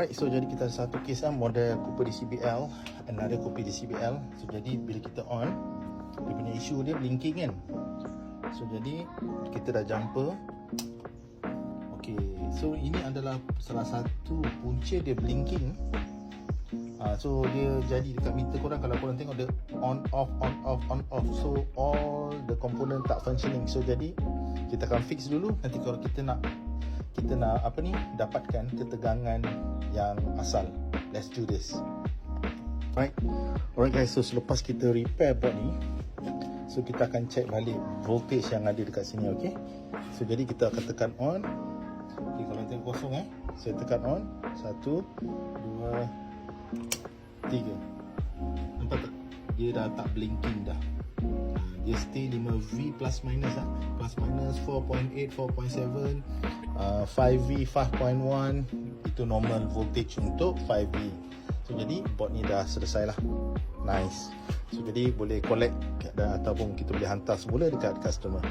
Alright, so jadi kita ada satu kes model Cooper DCBL, another Cooper DCBL. So jadi bila kita on, dia punya isu dia blinking kan. So jadi kita dah jumper. Okay, so ini adalah salah satu punca dia blinking. So dia jadi dekat meter korang, kalau korang tengok dia on off on off on off. So all the component tak functioning. So jadi kita akan fix dulu. Nanti kalau kita nak apa ni, dapatkan ketegangan yang asal. Let's do this. Alright guys, so selepas kita repair board ni, so kita akan check balik voltage yang ada dekat sini. Okay, so jadi kita akan tekan on. Okay, kalau tengok kosong saya tekan on. 1, 2, 3. Nampak tak? Dia dah tak blinking dah. Dia stay 5V plus minus plus minus 4.8, 4.7, 5V, 5.1. Itu normal voltage untuk 5V. So jadi board ni dah selesai lah. Nice. So jadi boleh collect ataupun kita boleh hantar semula dekat customer.